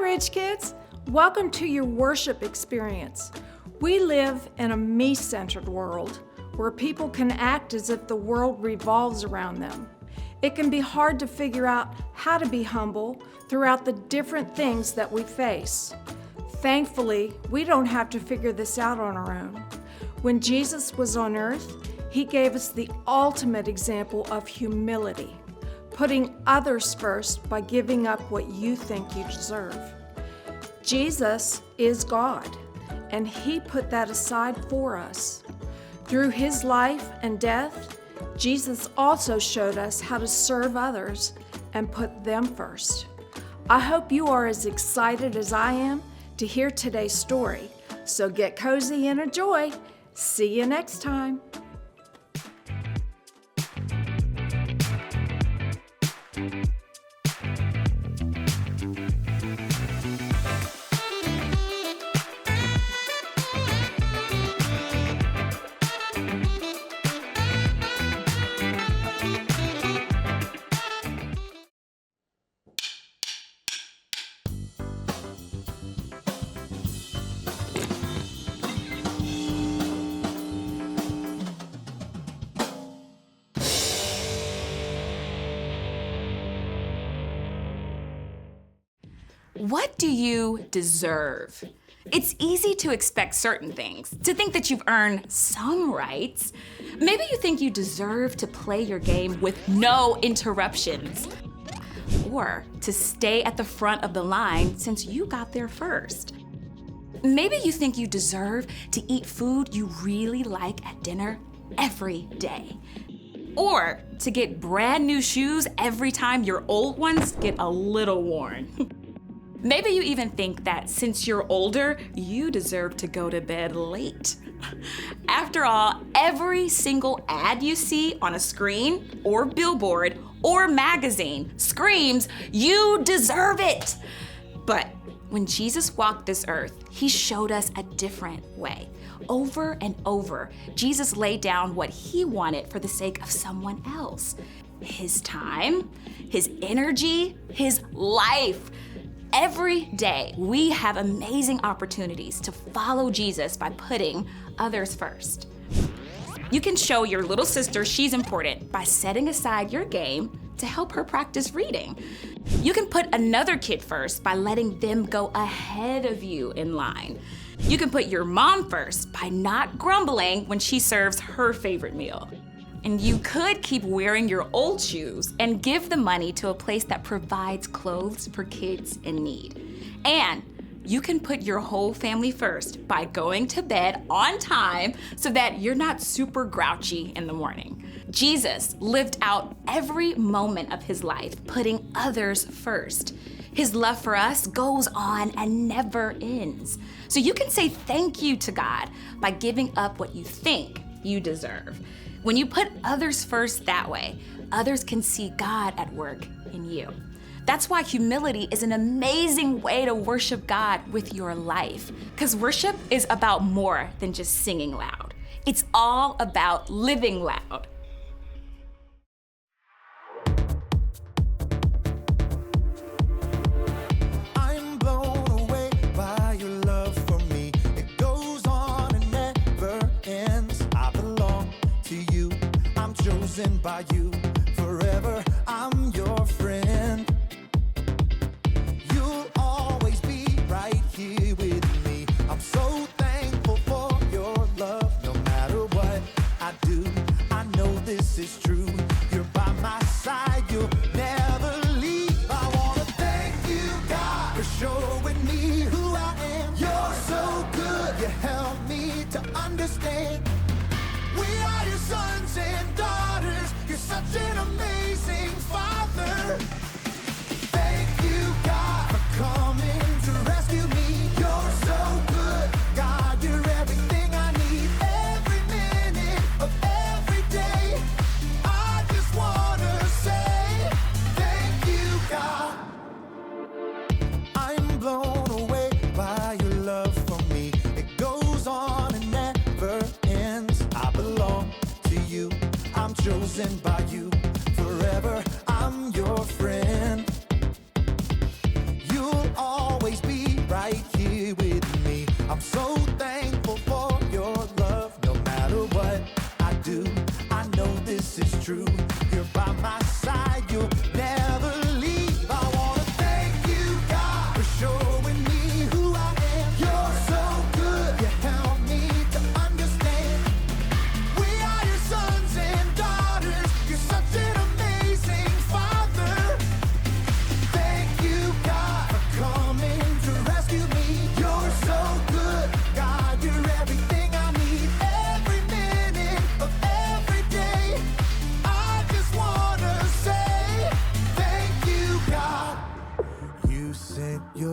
Ridge Kids. Welcome to your worship experience. We live in a me-centered world where people can act as if the world revolves around them. It can be hard to figure out how to be humble throughout the different things that we face. Thankfully, we don't have to figure this out on our own. When Jesus was on earth, he gave us the ultimate example of humility, putting others first by giving up what you think you deserve. Jesus is God, and he put that aside for us. Through his life and death, Jesus also showed us how to serve others and put them first. I hope you are as excited as I am to hear today's story. So get cozy and enjoy. See you next time. What do you deserve? It's easy to expect certain things, to think that you've earned some rights. Maybe you think you deserve to play your game with no interruptions, or to stay at the front of the line since you got there first. Maybe you think you deserve to eat food you really like at dinner every day, or to get brand new shoes every time your old ones get a little worn. Maybe you even think that since you're older, you deserve to go to bed late. After all, every single ad you see on a screen or billboard or magazine screams, you deserve it. But when Jesus walked this earth, he showed us a different way. Over and over, Jesus laid down what he wanted for the sake of someone else. His time, his energy, his life. Every day, we have amazing opportunities to follow Jesus by putting others first. You can show your little sister she's important by setting aside your game to help her practice reading. You can put another kid first by letting them go ahead of you in line. You can put your mom first by not grumbling when she serves her favorite meal. And you could keep wearing your old shoes and give the money to a place that provides clothes for kids in need. And you can put your whole family first by going to bed on time so that you're not super grouchy in the morning. Jesus lived out every moment of his life, putting others first. His love for us goes on and never ends. So you can say thank you to God by giving up what you think you deserve. When you put others first that way, others can see God at work in you. That's why humility is an amazing way to worship God with your life. Because worship is about more than just singing loud. It's all about living loud. I'm blown away by your love for me. It goes on and never ends. I belong to you. I'm chosen by you. Forever, I'm your friend. You'll always be right here with me. I'm so thankful for your love. No matter what I do, I know this is true. You're by my side, you'll never leave. I wanna thank you, God, for showing me who I am. You're so good, you help me to understand. We are your sons and daughters. You're such an amazing father. Thank you, God, for coming to rescue me. You're so good, God. You're everything I need every minute of every day. I just wanna say thank you, God. I'm blown away by your love for me. It goes on and never ends. I belong to you. I'm chosen by you. Forever, I'm your friend. You'll always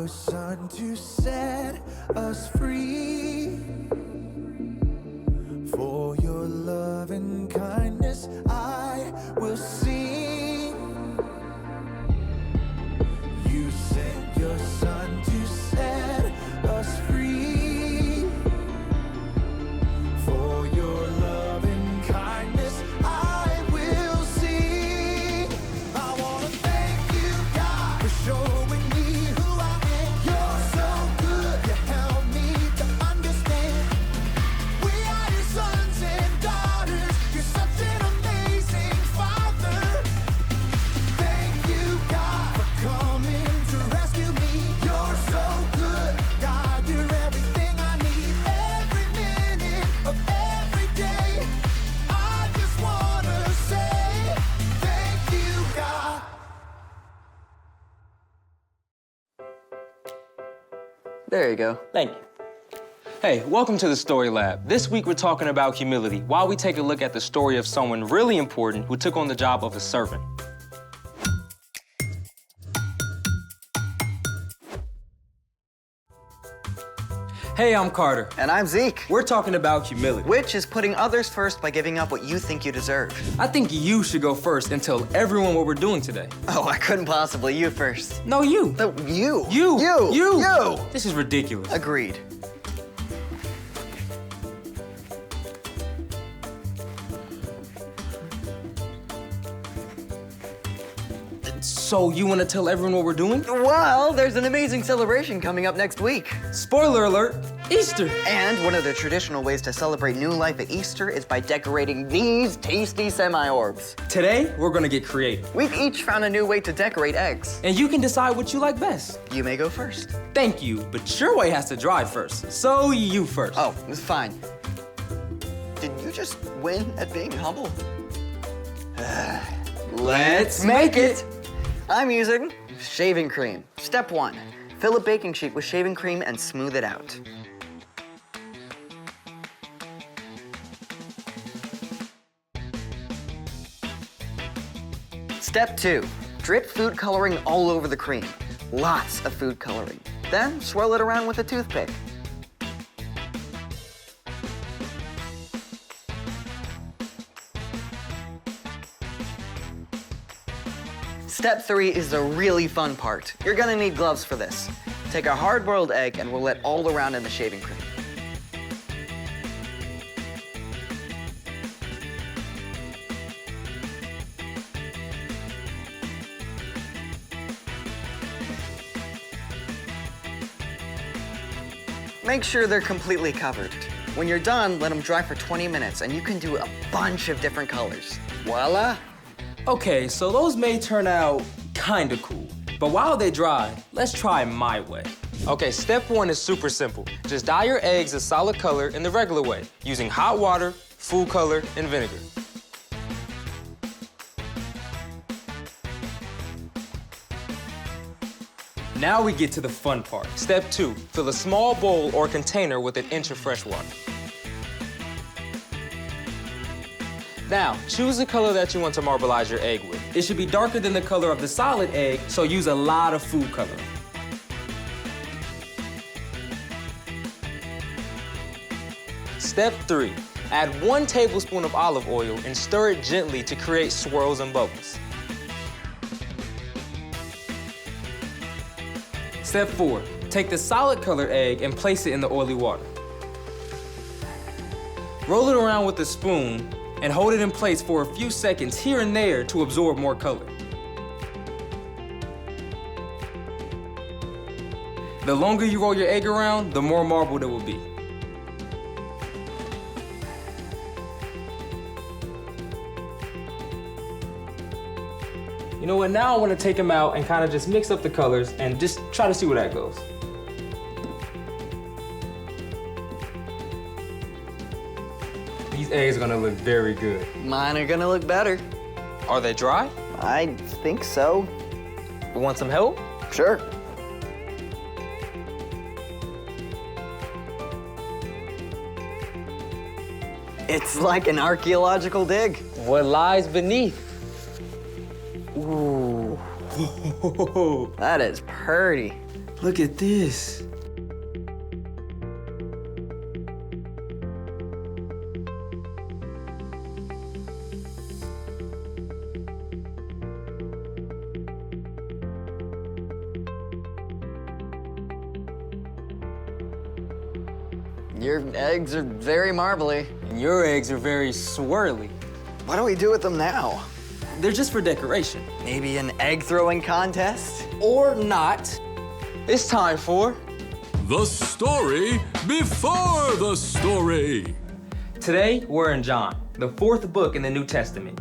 your son to set us free. For your love and kindness I will sing. You sent your son to set us free. For your love and kindness I will sing. I wanna thank you, God, for showing me who I am. You're so good, you help me to understand. We are your sons and daughters. You're such an amazing father. Thank you, God, for coming to rescue me. You're so good, God, you're everything I need. Every minute of every day, I just wanna say thank you, God. There you go. Thank you. Hey, welcome to the Story Lab. This week we're talking about humility while we take a look at the story of someone really important who took on the job of a servant. Hey, I'm Carter. And I'm Zeke. We're talking about humility. Which is putting others first by giving up what you think you deserve. I think you should go first and tell everyone what we're doing today. Oh, I couldn't possibly. You first. No, you. No, you. You. You. This is ridiculous. Agreed. So you want to tell everyone what we're doing? Well, there's an amazing celebration coming up next week. Spoiler alert, Easter. And one of the traditional ways to celebrate new life at Easter is by decorating these tasty semi-orbs. Today, we're gonna get creative. We've each found a new way to decorate eggs. And you can decide what you like best. You may go first. Thank you, but your way has to dry first. So you first. Oh, it's fine. Did you just win at being humble? Let's make it. I'm using shaving cream. Step 1, fill a baking sheet with shaving cream and smooth it out. Step 2, drip food coloring all over the cream. Lots of food coloring. Then swirl it around with a toothpick. Step 3 is the really fun part. You're gonna need gloves for this. Take a hard-boiled egg and roll it all around in the shaving cream. Make sure they're completely covered. When you're done, let them dry for 20 minutes and you can do a bunch of different colors. Voila! Okay, so those may turn out kinda cool. But while they dry, let's try my way. Okay, step 1 is super simple. Just dye your eggs a solid color in the regular way, using hot water, food color, and vinegar. Now we get to the fun part. Step 2, fill a small bowl or container with 1 inch of fresh water. Now, choose the color that you want to marbleize your egg with. It should be darker than the color of the solid egg, so use a lot of food coloring. Step 3, add 1 tablespoon of olive oil and stir it gently to create swirls and bubbles. Step 4, take the solid colored egg and place it in the oily water. Roll it around with a spoon and hold it in place for a few seconds here and there to absorb more color. The longer you roll your egg around, the more marbled it will be. You know what, now I want to take them out and kind of just mix up the colors and just try to see where that goes. These eggs are gonna look very good. Mine are gonna look better. Are they dry? I think so. Want some help? Sure. It's like an archaeological dig. What lies beneath? Ooh. That is pretty. Look at this. Your eggs are very marbly. And your eggs are very swirly. What do we do with them now? They're just for decoration. Maybe an egg throwing contest? Or not. It's time for The story before the story. Today, we're in John, the 4th book in the New Testament.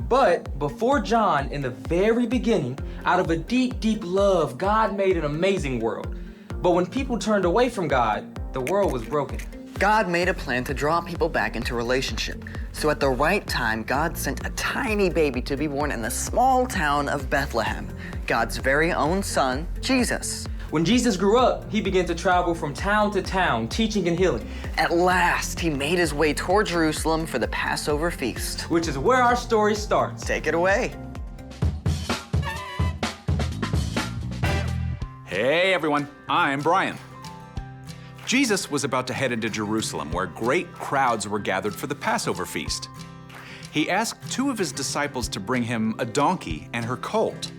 But before John, in the very beginning, out of a deep, deep love, God made an amazing world. But when people turned away from God, the world was broken. God made a plan to draw people back into relationship. So at the right time, God sent a tiny baby to be born in the small town of Bethlehem, God's very own son, Jesus. When Jesus grew up, he began to travel from town to town, teaching and healing, At last, he made his way toward Jerusalem for the Passover feast. which is where our story starts. Take it away. Hey everyone, I'm Brian. Jesus was about to head into Jerusalem where great crowds were gathered for the Passover feast. He asked 2 of his disciples to bring him a donkey and her colt.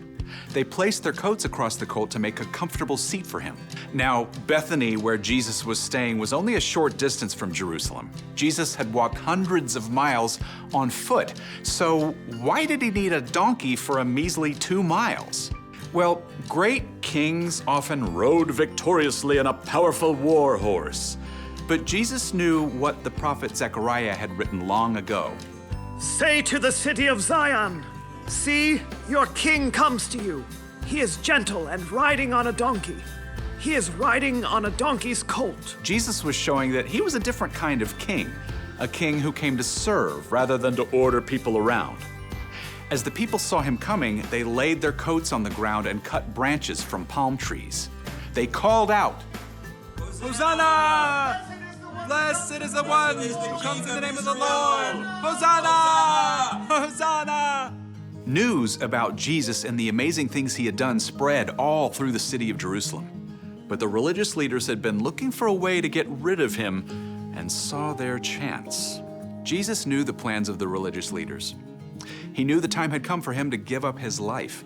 They placed their coats across the colt to make a comfortable seat for him. Now, Bethany, where Jesus was staying, was only a short distance from Jerusalem. Jesus had walked hundreds of miles on foot, so why did he need a donkey for a measly 2 miles? Well, great kings often rode victoriously on a powerful war horse. But Jesus knew what the prophet Zechariah had written long ago. Say to the city of Zion, see, your king comes to you. He is gentle and riding on a donkey. He is riding on a donkey's colt. Jesus was showing that he was a different kind of king, a king who came to serve rather than to order people around. As the people saw him coming, they laid their coats on the ground and cut branches from palm trees. They called out, Hosanna! Blessed is the one who comes in the name of the Lord. Hosanna! Hosanna! News about Jesus and the amazing things he had done spread all through the city of Jerusalem. But the religious leaders had been looking for a way to get rid of him and saw their chance. Jesus knew the plans of the religious leaders. He knew the time had come for him to give up his life.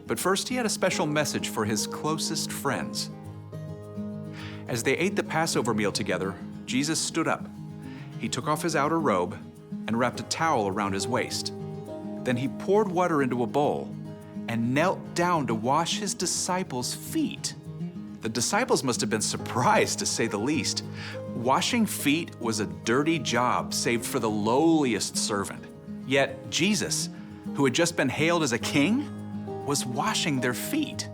But first, he had a special message for his closest friends. As they ate the Passover meal together, Jesus stood up. He took off his outer robe and wrapped a towel around his waist. Then he poured water into a bowl and knelt down to wash his disciples' feet. The disciples must have been surprised, to say the least. Washing feet was a dirty job saved for the lowliest servant. Yet Jesus, who had just been hailed as a king, was washing their feet.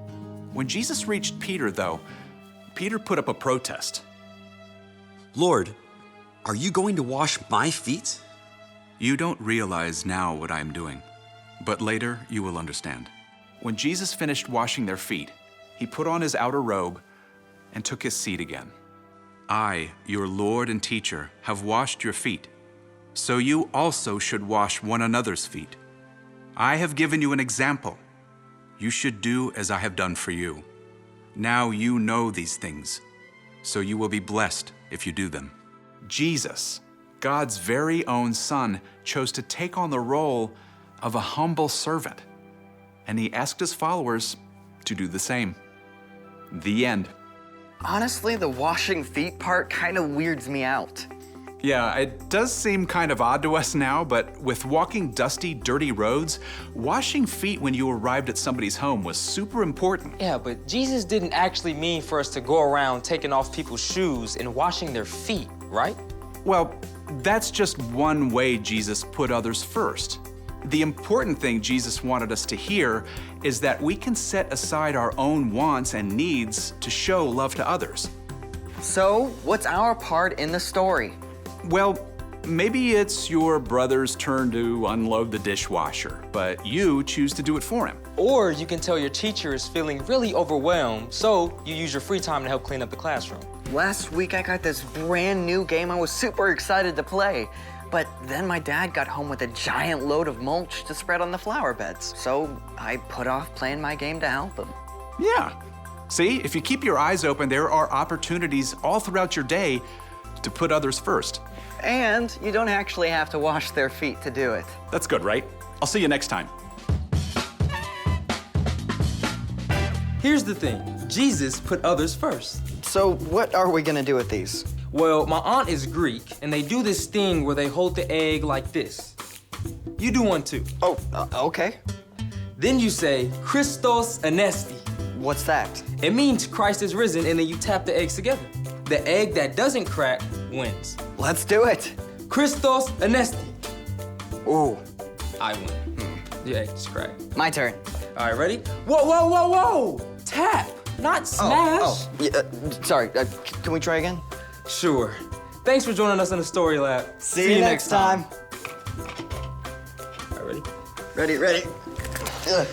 When Jesus reached Peter, though, Peter put up a protest. Lord, are you going to wash my feet? You don't realize now what I am doing, but later you will understand. When Jesus finished washing their feet, he put on his outer robe and took his seat again. I, your Lord and teacher, have washed your feet, so you also should wash one another's feet. I have given you an example. You should do as I have done for you. Now you know these things, so you will be blessed if you do them. Jesus, God's very own Son, chose to take on the role of a humble servant, and he asked his followers to do the same. The end. Honestly, the washing feet part kind of weirds me out. Yeah, it does seem kind of odd to us now, but with walking dusty, dirty roads, washing feet when you arrived at somebody's home was super important. Yeah, but Jesus didn't actually mean for us to go around taking off people's shoes and washing their feet, right? Well, that's just one way Jesus put others first. The important thing Jesus wanted us to hear is that we can set aside our own wants and needs to show love to others. So, what's our part in the story? Well, maybe it's your brother's turn to unload the dishwasher, but you choose to do it for him. Or you can tell your teacher is feeling really overwhelmed, so you use your free time to help clean up the classroom. Last week I got this brand new game I was super excited to play, but then my dad got home with a giant load of mulch to spread on the flower beds, so I put off playing my game to help him. Yeah, See, if you keep your eyes open, there are opportunities all throughout your day to put others first. And you don't actually have to wash their feet to do it. That's good, right? I'll see you next time. Here's the thing, Jesus put others first. So what are we gonna do with these? Well, my aunt is Greek, and they do this thing where they hold the egg like this. You do one too. Oh, okay. Then you say, Christos Anesti. What's that? It means Christ is risen, and then you tap the eggs together. The egg that doesn't crack wins. Let's do it. Christos Anesti. Ooh, I win. Your egg just cracked. my turn. All right, ready? Whoa, whoa, whoa, whoa! Tap, not smash. Yeah, sorry, can we try again? Sure. Thanks for joining us in the Story Lab. See you next time. All right, ready? Ready, ready. Ugh.